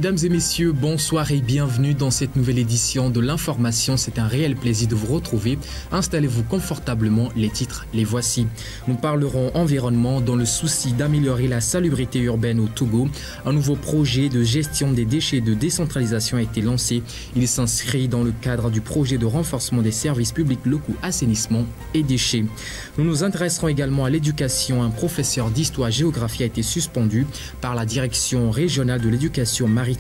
Mesdames et messieurs, bonsoir et bienvenue dans cette nouvelle édition de l'information. C'est un réel plaisir de vous retrouver. Installez-vous confortablement, les titres, les voici. Nous parlerons environnement dans le souci d'améliorer la salubrité urbaine au Togo. Un nouveau projet de gestion des déchets de décentralisation a été lancé. Il s'inscrit dans le cadre du projet de renforcement des services publics locaux, assainissement et déchets. Nous nous intéresserons également à l'éducation. Un professeur d'histoire-géographie a été suspendu par la direction régionale de l'éducation maritime.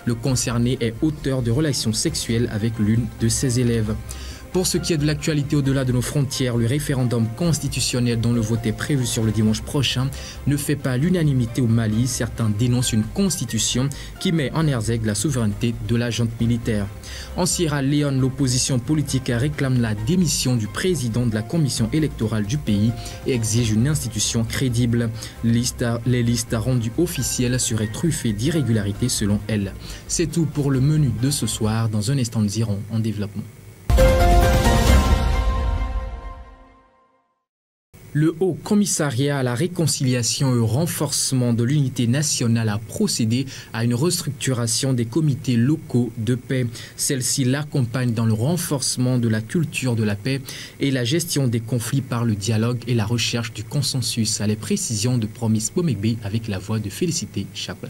Le concerné est auteur de relations sexuelles avec l'une de ses élèves. Pour ce qui est de l'actualité au-delà de nos frontières, le référendum constitutionnel dont le vote est prévu sur le dimanche prochain ne fait pas l'unanimité au Mali. Certains dénoncent une constitution qui met en exergue la souveraineté de la junte militaire. En Sierra Leone, l'opposition politique réclame la démission du président de la commission électorale du pays et exige une institution crédible. Les listes rendues officielles seraient truffées d'irrégularités selon elle. C'est tout pour le menu de ce soir. Dans un instant, nous irons en développement. Le Haut Commissariat à la réconciliation et au renforcement de l'unité nationale a procédé à une restructuration des comités locaux de paix. Celle-ci l'accompagne dans le renforcement de la culture de la paix et la gestion des conflits par le dialogue et la recherche du consensus. À les précisions de Promise Bomegbe avec la voix de Félicité Chaplin.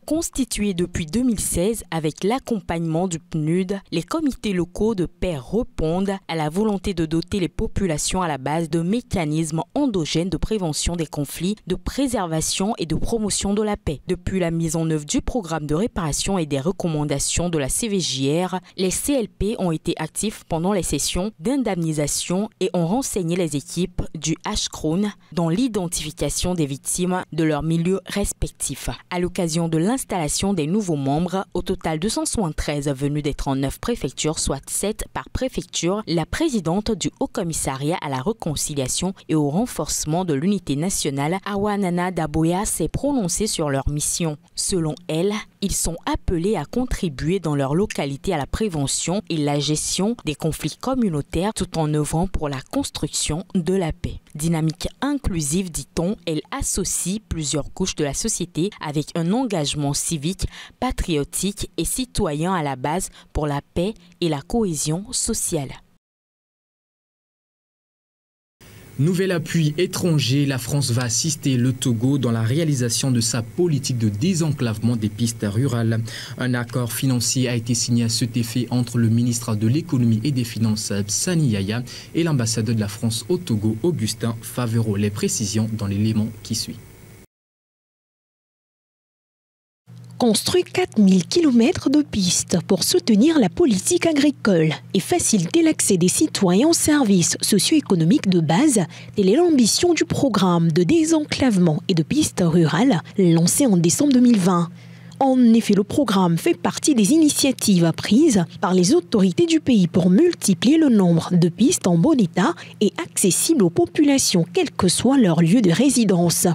Constitués depuis 2016 avec l'accompagnement du PNUD, les comités locaux de paix répondent à la volonté de doter les populations à la base de mécanismes endogènes de prévention des conflits, de préservation et de promotion de la paix. Depuis la mise en œuvre du programme de réparation et des recommandations de la CVJR, les CLP ont été actifs pendant les sessions d'indemnisation et ont renseigné les équipes du HCRON dans l'identification des victimes de leurs milieux respectifs. À l'occasion de l'installation des nouveaux membres, au total 273 venus des 39 préfectures, soit 7 par préfecture, la présidente du Haut Commissariat à la réconciliation et au renforcement de l'unité nationale, Awanana Daboya, s'est prononcée sur leur mission. Selon elle, ils sont appelés à contribuer dans leur localité à la prévention et la gestion des conflits communautaires tout en œuvrant pour la construction de la paix. Dynamique inclusive, dit-on, elle associe plusieurs couches de la société avec un engagement civique, patriotique et citoyen à la base pour la paix et la cohésion sociale. Nouvel appui étranger, la France va assister le Togo dans la réalisation de sa politique de désenclavement des pistes rurales. Un accord financier a été signé à cet effet entre le ministre de l'économie et des finances, Sani Yaya, et l'ambassadeur de la France au Togo, Augustin Favero. Les précisions dans l'élément qui suit. Construire 4000 km de pistes pour soutenir la politique agricole et faciliter l'accès des citoyens aux services socio-économiques de base, telle est l'ambition du programme de désenclavement et de pistes rurales lancé en décembre 2020. En effet, le programme fait partie des initiatives prises par les autorités du pays pour multiplier le nombre de pistes en bon état et accessibles aux populations, quel que soit leur lieu de résidence.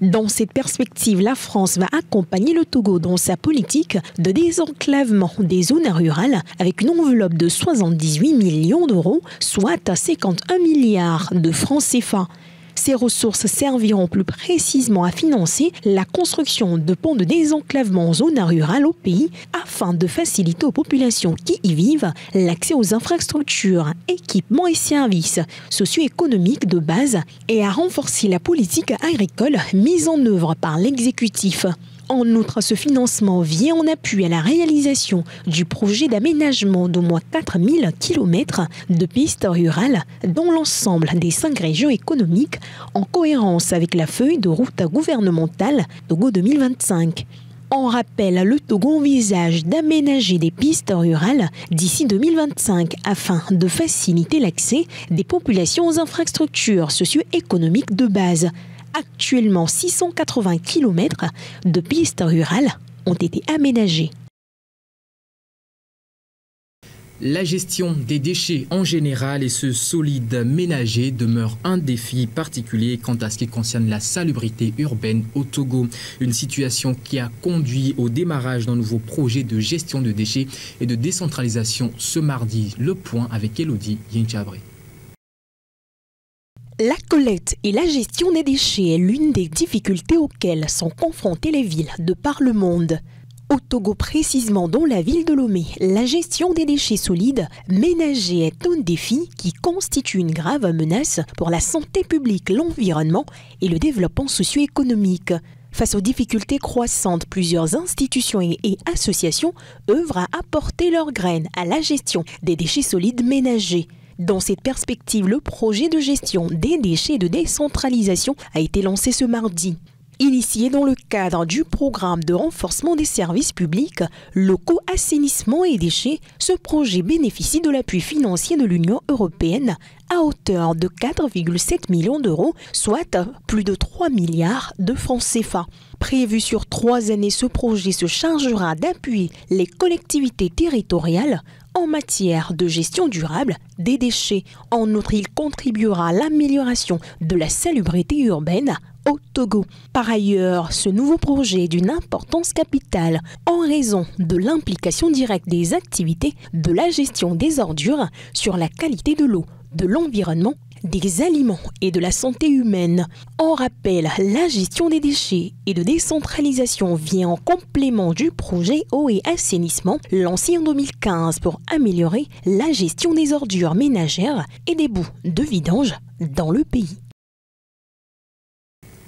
Dans cette perspective, la France va accompagner le Togo dans sa politique de désenclavement des zones rurales avec une enveloppe de 78 millions d'euros, soit 51 milliards de francs CFA. Ces ressources serviront plus précisément à financer la construction de ponts de désenclavement en zone rurale au pays afin de faciliter aux populations qui y vivent l'accès aux infrastructures, équipements et services socio-économiques de base et à renforcer la politique agricole mise en œuvre par l'exécutif. En outre, ce financement vient en appui à la réalisation du projet d'aménagement d'au moins 4000 km de pistes rurales dans l'ensemble des 5 régions économiques en cohérence avec la feuille de route gouvernementale Togo 2025. En rappel, le Togo envisage d'aménager des pistes rurales d'ici 2025 afin de faciliter l'accès des populations aux infrastructures socio-économiques de base. Actuellement, 680 km de pistes rurales ont été aménagées. La gestion des déchets en général et ce solide ménager demeure un défi particulier quant à ce qui concerne la salubrité urbaine au Togo. Une situation qui a conduit au démarrage d'un nouveau projet de gestion de déchets et de décentralisation ce mardi. Le point avec Elodie Yinchabré. La collecte et la gestion des déchets est l'une des difficultés auxquelles sont confrontées les villes de par le monde. Au Togo précisément, dans la ville de Lomé, la gestion des déchets solides ménagers est un défi qui constitue une grave menace pour la santé publique, l'environnement et le développement socio-économique. Face aux difficultés croissantes, plusieurs institutions et associations œuvrent à apporter leurs graines à la gestion des déchets solides ménagers. Dans cette perspective, le projet de gestion des déchets et de décentralisation a été lancé ce mardi. Initié dans le cadre du programme de renforcement des services publics, locaux, assainissement et déchets, ce projet bénéficie de l'appui financier de l'Union européenne à hauteur de 4,7 millions d'euros, soit plus de 3 milliards de francs CFA. Prévu sur 3 années, ce projet se chargera d'appuyer les collectivités territoriales en matière de gestion durable des déchets. En outre, il contribuera à l'amélioration de la salubrité urbaine au Togo. Par ailleurs, ce nouveau projet est d'une importance capitale en raison de l'implication directe des activités de la gestion des ordures sur la qualité de l'eau, de l'environnement, des aliments et de la santé humaine. En rappel, la gestion des déchets et de décentralisation vient en complément du projet eau et assainissement lancé en 2015 pour améliorer la gestion des ordures ménagères et des boues de vidange dans le pays.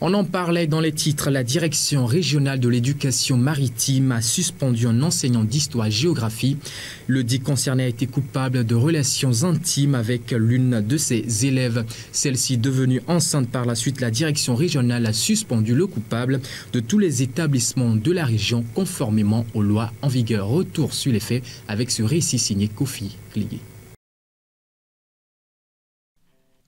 On en parlait dans les titres. La direction régionale de l'éducation maritime a suspendu un enseignant d'histoire-géographie. Le dit concerné a été coupable de relations intimes avec l'une de ses élèves. Celle-ci, devenue enceinte par la suite, la direction régionale a suspendu le coupable de tous les établissements de la région conformément aux lois en vigueur. Retour sur les faits avec ce récit signé Kofi Klié.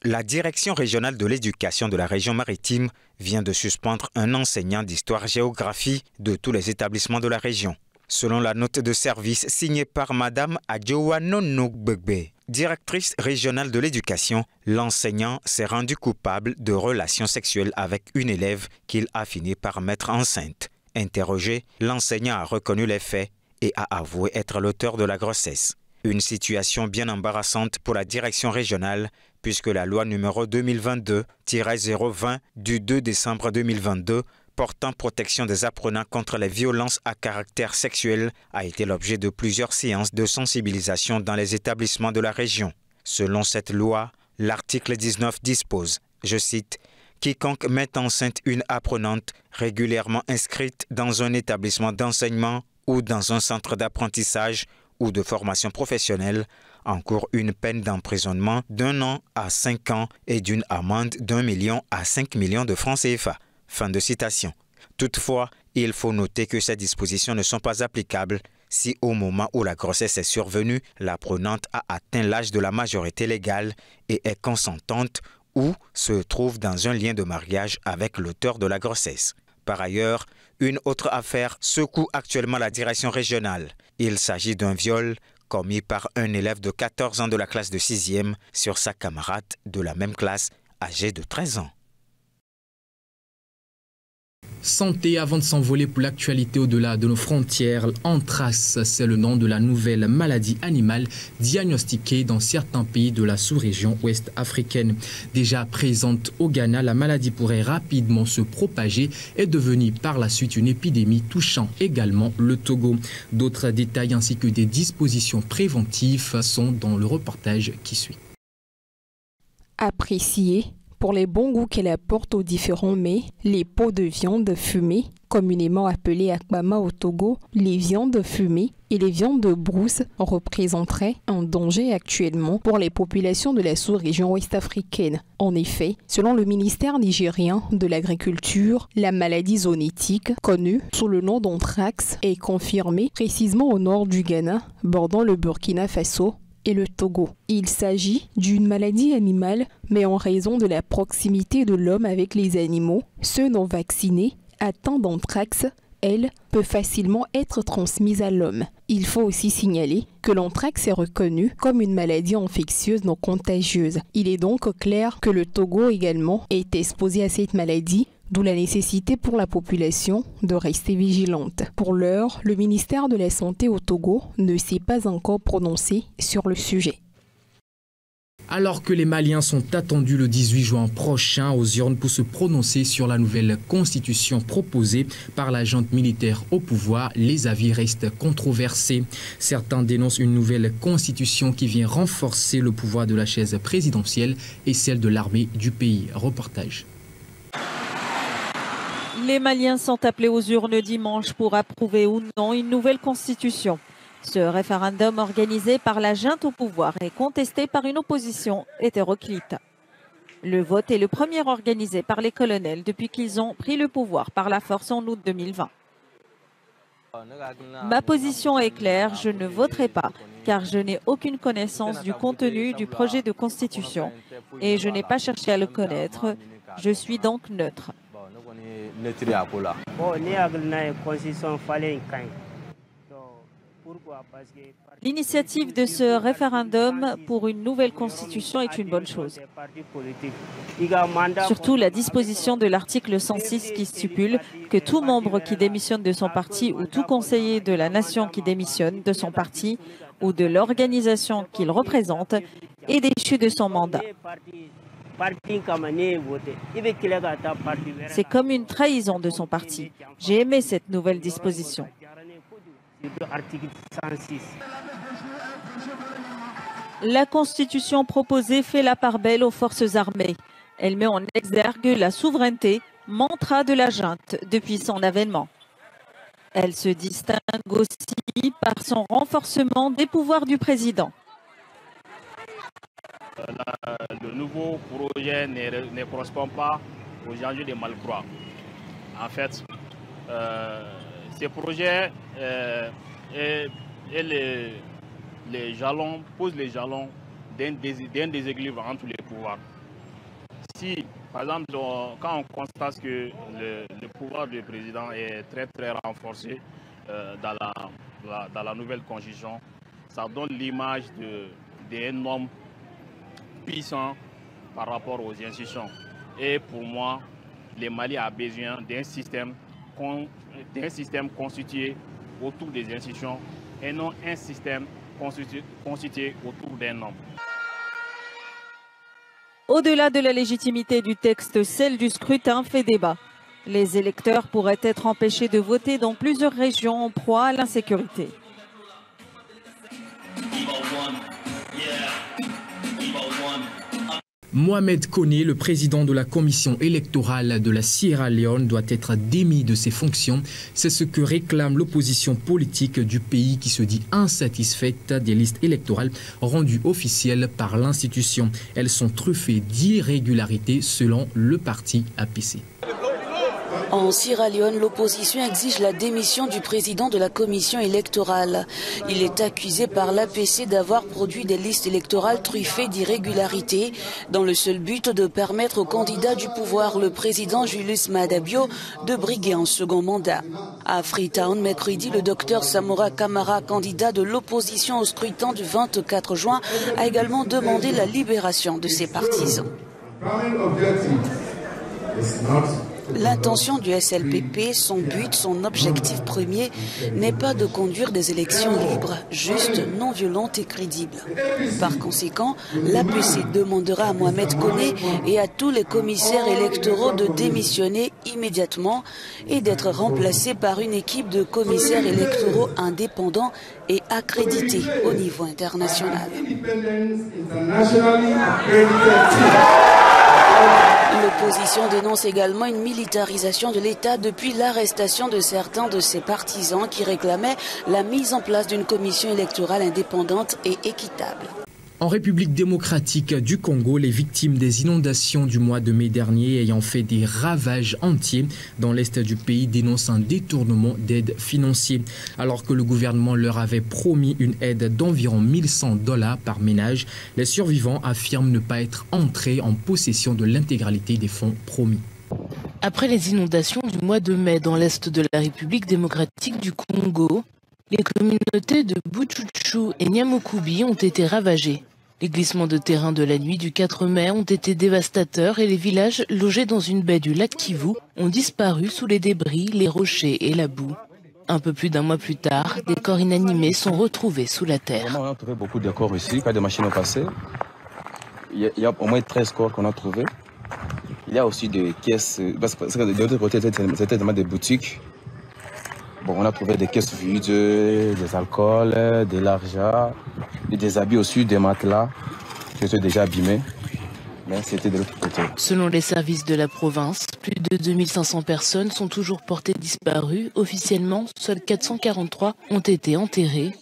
La direction régionale de l'éducation de la région maritime vient de suspendre un enseignant d'histoire-géographie de tous les établissements de la région. Selon la note de service signée par Madame Adjoa Nonogbegbe, directrice régionale de l'éducation, l'enseignant s'est rendu coupable de relations sexuelles avec une élève qu'il a fini par mettre enceinte. Interrogé, l'enseignant a reconnu les faits et a avoué être l'auteur de la grossesse. Une situation bien embarrassante pour la direction régionale puisque la loi numéro 2022-020 du 2 décembre 2022 portant protection des apprenants contre les violences à caractère sexuel a été l'objet de plusieurs séances de sensibilisation dans les établissements de la région. Selon cette loi, l'article 19 dispose, je cite, « Quiconque met enceinte une apprenante régulièrement inscrite dans un établissement d'enseignement ou dans un centre d'apprentissage ou de formation professionnelle encourt une peine d'emprisonnement d'1 an à 5 ans et d'une amende d'1 million à 5 millions de francs CFA. » Fin de citation. Toutefois, il faut noter que ces dispositions ne sont pas applicables si au moment où la grossesse est survenue, l'apprenante a atteint l'âge de la majorité légale et est consentante ou se trouve dans un lien de mariage avec l'auteur de la grossesse. Par ailleurs, une autre affaire secoue actuellement la direction régionale. Il s'agit d'un viol commis par un élève de 14 ans de la classe de 6e sur sa camarade de la même classe, âgée de 13 ans. Santé avant de s'envoler pour l'actualité au-delà de nos frontières. Anthrax, c'est le nom de la nouvelle maladie animale diagnostiquée dans certains pays de la sous-région ouest africaine. Déjà présente au Ghana, la maladie pourrait rapidement se propager et devenir par la suite une épidémie touchant également le Togo. D'autres détails ainsi que des dispositions préventives sont dans le reportage qui suit. Apprécié pour les bons goûts qu'elle apporte aux différents mets, les pots de viande fumée, communément appelés akbama au Togo, les viandes fumées et les viandes de brousse représenteraient un danger actuellement pour les populations de la sous-région ouest-africaine. En effet, selon le ministère nigérien de l'Agriculture, la maladie zoonotique, connue sous le nom d'anthrax, est confirmée précisément au nord du Ghana, bordant le Burkina Faso et le Togo. Il s'agit d'une maladie animale, mais en raison de la proximité de l'homme avec les animaux, ceux non vaccinés atteints d'anthrax, elle, peut facilement être transmise à l'homme. Il faut aussi signaler que l'anthrax est reconnu comme une maladie infectieuse non contagieuse. Il est donc clair que le Togo également est exposé à cette maladie, d'où la nécessité pour la population de rester vigilante. Pour l'heure, le ministère de la Santé au Togo ne s'est pas encore prononcé sur le sujet. Alors que les Maliens sont attendus le 18 juin prochain aux urnes pour se prononcer sur la nouvelle constitution proposée par la junte militaire au pouvoir, les avis restent controversés. Certains dénoncent une nouvelle constitution qui vient renforcer le pouvoir de la chaise présidentielle et celle de l'armée du pays. Reportage. Les Maliens sont appelés aux urnes dimanche pour approuver ou non une nouvelle constitution. Ce référendum organisé par la junte au pouvoir est contesté par une opposition hétéroclite. Le vote est le premier organisé par les colonels depuis qu'ils ont pris le pouvoir par la force en août 2020. Ma position est claire, je ne voterai pas car je n'ai aucune connaissance du contenu du projet de constitution et je n'ai pas cherché à le connaître. Je suis donc neutre. L'initiative de ce référendum pour une nouvelle constitution est une bonne chose. Surtout la disposition de l'article 106 qui stipule que tout membre qui démissionne de son parti ou tout conseiller de la nation qui démissionne de son parti ou de l'organisation qu'il représente est déchu de son mandat. C'est comme une trahison de son parti. J'ai aimé cette nouvelle disposition. La constitution proposée fait la part belle aux forces armées. Elle met en exergue la souveraineté, mantra de la junte depuis son avènement. Elle se distingue aussi par son renforcement des pouvoirs du président. Le nouveau projet ne correspond pas aux enjeux des Malcroix. En fait, ces projets posent les jalons d'un déséquilibre entre les pouvoirs. Si, par exemple, quand on constate que le pouvoir du président est très renforcé dans la nouvelle constitution, ça donne l'image d'un homme puissant par rapport aux institutions. Et pour moi, le Mali a besoin d'un système constitué autour des institutions et non un système constitué autour d'un homme. Au-delà de la légitimité du texte, celle du scrutin fait débat. Les électeurs pourraient être empêchés de voter dans plusieurs régions en proie à l'insécurité. Mohamed Koné, le président de la commission électorale de la Sierra Leone, doit être démis de ses fonctions. C'est ce que réclame l'opposition politique du pays qui se dit insatisfaite des listes électorales rendues officielles par l'institution. Elles sont truffées d'irrégularités selon le parti APC. En Sierra Leone, l'opposition exige la démission du président de la commission électorale. Il est accusé par l'APC d'avoir produit des listes électorales truffées d'irrégularités dans le seul but de permettre au candidat du pouvoir, le président Julius Maada Bio, de briguer un second mandat. À Freetown, mercredi, le docteur Samora Kamara, candidat de l'opposition au scrutin du 24 juin, a également demandé la libération de ses partisans. L'intention du SLPP, son but, son objectif premier n'est pas de conduire des élections libres, justes, non violentes et crédibles. Par conséquent, l'APC demandera à Mohamed Koné et à tous les commissaires électoraux de démissionner immédiatement et d'être remplacés par une équipe de commissaires électoraux indépendants et accrédités au niveau international. L'opposition dénonce également une militarisation de l'État depuis l'arrestation de certains de ses partisans qui réclamaient la mise en place d'une commission électorale indépendante et équitable. En République démocratique du Congo, les victimes des inondations du mois de mai dernier ayant fait des ravages entiers dans l'est du pays dénoncent un détournement d'aide financière. Alors que le gouvernement leur avait promis une aide d'environ $1100 par ménage, les survivants affirment ne pas être entrés en possession de l'intégralité des fonds promis. Après les inondations du mois de mai dans l'est de la République démocratique du Congo, les communautés de Buchuchu et Nyamukubi ont été ravagées. Les glissements de terrain de la nuit du 4 mai ont été dévastateurs et les villages logés dans une baie du lac Kivu ont disparu sous les débris, les rochers et la boue. Un peu plus d'un mois plus tard, des corps inanimés sont retrouvés sous la terre. On a trouvé beaucoup de corps ici, quand des machines ont passé. il y a au moins 13 corps qu'on a trouvés. Il y a aussi des caisses, parce que de l'autre côté, c'était tellement des boutiques. Bon, on a trouvé des caisses vides, des alcools, de l'argent, des habits aussi, des matelas qui étaient déjà abîmés. Mais c'était de l'autre côté. Selon les services de la province, plus de 2500 personnes sont toujours portées disparues. Officiellement, seuls 443 ont été enterrées.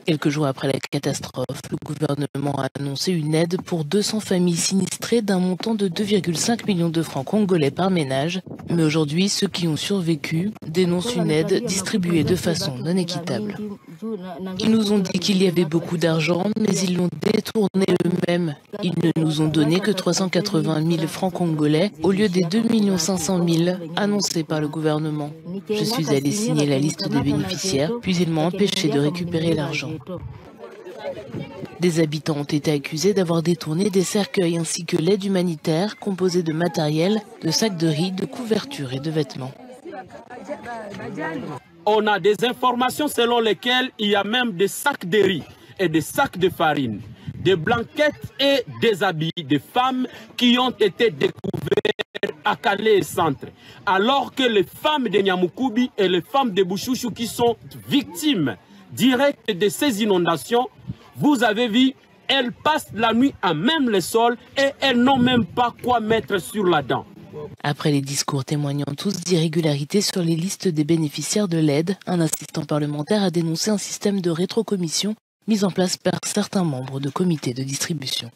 Quelques jours après la catastrophe, le gouvernement a annoncé une aide pour 200 familles sinistrées d'un montant de 2,5 millions de francs congolais par ménage. Mais aujourd'hui, ceux qui ont survécu dénoncent une aide distribuée de façon non équitable. Ils nous ont dit qu'il y avait beaucoup d'argent, mais ils l'ont détourné eux-mêmes. Ils ne nous ont donné que 380 000 francs congolais au lieu des 2 500 000 annoncés par le gouvernement. Je suis allé signer la liste des bénéficiaires, puis ils m'ont empêché de récupérer l'argent. Des habitants ont été accusés d'avoir détourné des cercueils ainsi que l'aide humanitaire composée de matériel, de sacs de riz, de couvertures et de vêtements. On a des informations selon lesquelles il y a même des sacs de riz et des sacs de farine, des blanquettes et des habits de femmes qui ont été découverts à Calais et Centre. Alors que les femmes de Nyamukoubi et les femmes de Bouchouchou qui sont victimes directes de ces inondations, vous avez vu, elles passent la nuit à même le sol et elles n'ont même pas quoi mettre sur la dent. Après les discours témoignant tous d'irrégularités sur les listes des bénéficiaires de l'aide, un assistant parlementaire a dénoncé un système de rétrocommission mis en place par certains membres de comités de distribution.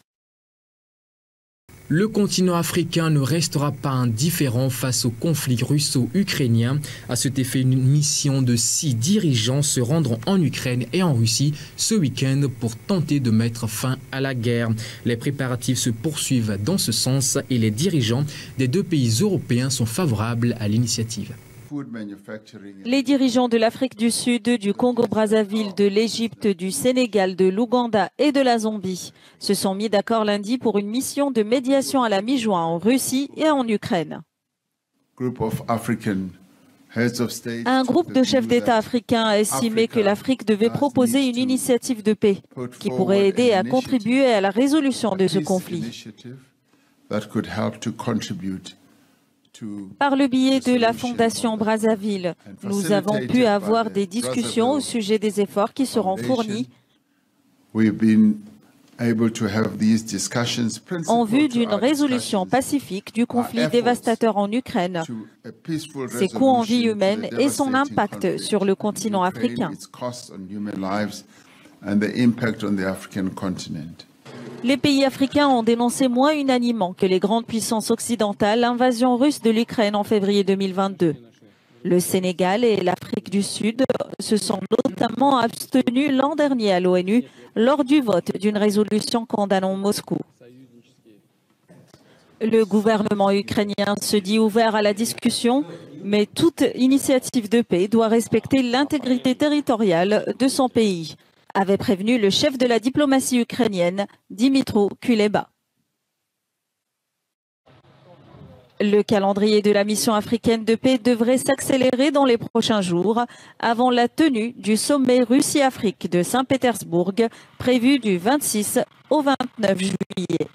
Le continent africain ne restera pas indifférent face au conflit russo-ukrainien. À cet effet, une mission de 6 dirigeants se rendront en Ukraine et en Russie ce week-end pour tenter de mettre fin à la guerre. Les préparatifs se poursuivent dans ce sens et les dirigeants des 2 pays européens sont favorables à l'initiative. Les dirigeants de l'Afrique du Sud, du Congo-Brazzaville, de l'Égypte, du Sénégal, de l'Ouganda et de la Zambie se sont mis d'accord lundi pour une mission de médiation à la mi-juin en Russie et en Ukraine. Un groupe de chefs d'État africains a estimé que l'Afrique devait proposer une initiative de paix qui pourrait aider à contribuer à la résolution de ce conflit. Par le biais de la Fondation Brazzaville, nous avons pu avoir des discussions au sujet des efforts qui seront fournis en vue d'une résolution pacifique du conflit dévastateur en Ukraine, ses coûts en vie humaine et son impact sur le continent africain. Les pays africains ont dénoncé moins unanimement que les grandes puissances occidentales l'invasion russe de l'Ukraine en février 2022. Le Sénégal et l'Afrique du Sud se sont notamment abstenus l'an dernier à l'ONU lors du vote d'une résolution condamnant Moscou. Le gouvernement ukrainien se dit ouvert à la discussion, mais toute initiative de paix doit respecter l'intégrité territoriale de son pays, avait prévenu le chef de la diplomatie ukrainienne, Dmytro Kuleba. Le calendrier de la mission africaine de paix devrait s'accélérer dans les prochains jours avant la tenue du sommet Russie-Afrique de Saint-Pétersbourg, prévu du 26 au 29 juillet.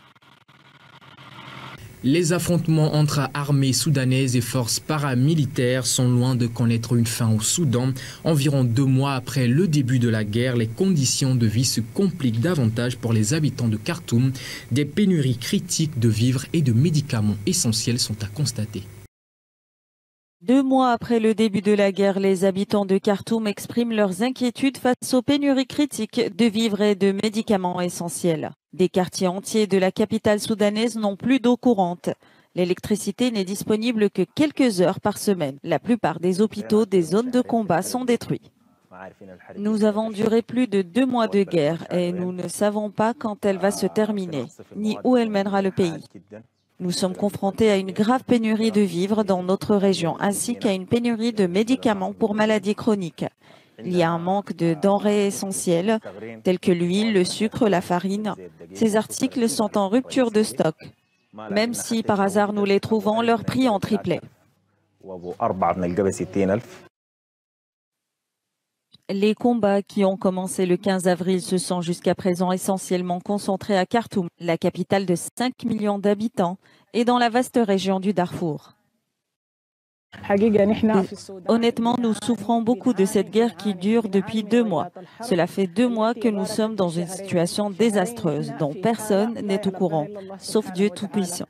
Les affrontements entre armées soudanaises et forces paramilitaires sont loin de connaître une fin au Soudan. Environ 2 mois après le début de la guerre, les conditions de vie se compliquent davantage pour les habitants de Khartoum. Des pénuries critiques de vivres et de médicaments essentiels sont à constater. 2 mois après le début de la guerre, les habitants de Khartoum expriment leurs inquiétudes face aux pénuries critiques de vivres et de médicaments essentiels. Des quartiers entiers de la capitale soudanaise n'ont plus d'eau courante. L'électricité n'est disponible que quelques heures par semaine. La plupart des hôpitaux des zones de combat sont détruits. Nous avons duré plus de 2 mois de guerre et nous ne savons pas quand elle va se terminer, ni où elle mènera le pays. Nous sommes confrontés à une grave pénurie de vivres dans notre région, ainsi qu'à une pénurie de médicaments pour maladies chroniques. Il y a un manque de denrées essentielles, telles que l'huile, le sucre, la farine. Ces articles sont en rupture de stock. Même si par hasard nous les trouvons, leurs prix ont triplé. Les combats qui ont commencé le 15 avril se sont jusqu'à présent essentiellement concentrés à Khartoum, la capitale de 5 millions d'habitants, et dans la vaste région du Darfour. Honnêtement, nous souffrons beaucoup de cette guerre qui dure depuis 2 mois. Cela fait 2 mois que nous sommes dans une situation désastreuse dont personne n'est au courant, sauf Dieu Tout-Puissant.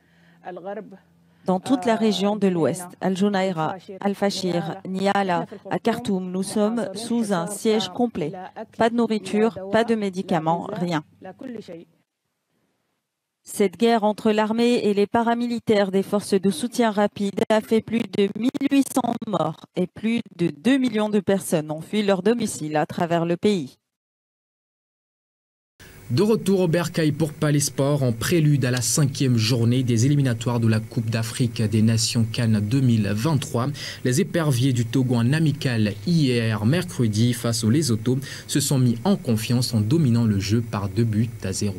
Dans toute la région de l'Ouest, Al-Junaïra, Al-Fashir, Niala, à Khartoum, nous sommes sous un siège complet. Pas de nourriture, pas de médicaments, rien. Cette guerre entre l'armée et les paramilitaires des forces de soutien rapide a fait plus de 1800 morts et plus de 2 millions de personnes ont fui leur domicile à travers le pays. De retour au Bercail pour Palais Sport en prélude à la 5e journée des éliminatoires de la Coupe d'Afrique des Nations CAN 2023. Les éperviers du Togo en amical hier mercredi face au Lesotho se sont mis en confiance en dominant le jeu par 2-0.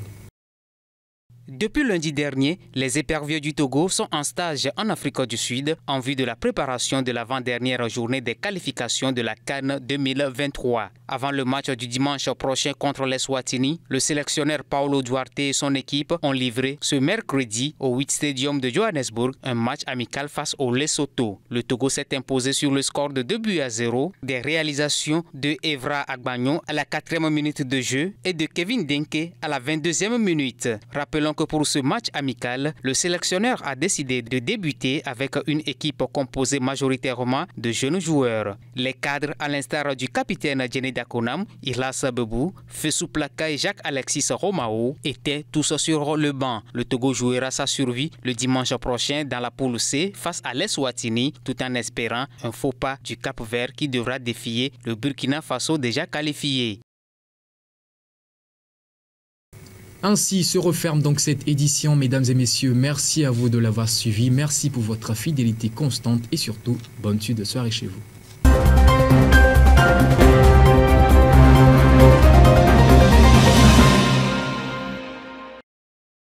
Depuis lundi dernier, les éperviers du Togo sont en stage en Afrique du Sud en vue de la préparation de l'avant-dernière journée des qualifications de la CAN 2023. Avant le match du dimanche prochain contre les Swatini, le sélectionneur Paulo Duarte et son équipe ont livré ce mercredi au 8 Stadium de Johannesburg un match amical face au Lesotho. Le Togo s'est imposé sur le score de 2-0, des réalisations de Evra Agbagnon à la 4e minute de jeu et de Kevin Denke à la 22e minute. Rappelons que pour ce match amical, le sélectionneur a décidé de débuter avec une équipe composée majoritairement de jeunes joueurs. Les cadres, à l'instar du capitaine Jenny Dakonam, Ilas Bebou, Fessou Plaka et Jacques-Alexis Romao, étaient tous sur le banc. Le Togo jouera sa survie le dimanche prochain dans la poule C face à l'Eswatini, tout en espérant un faux pas du Cap-Vert qui devra défier le Burkina Faso déjà qualifié. Ainsi se referme donc cette édition, mesdames et messieurs. Merci à vous de l'avoir suivi. Merci pour votre fidélité constante et surtout, bonne suite de soirée chez vous.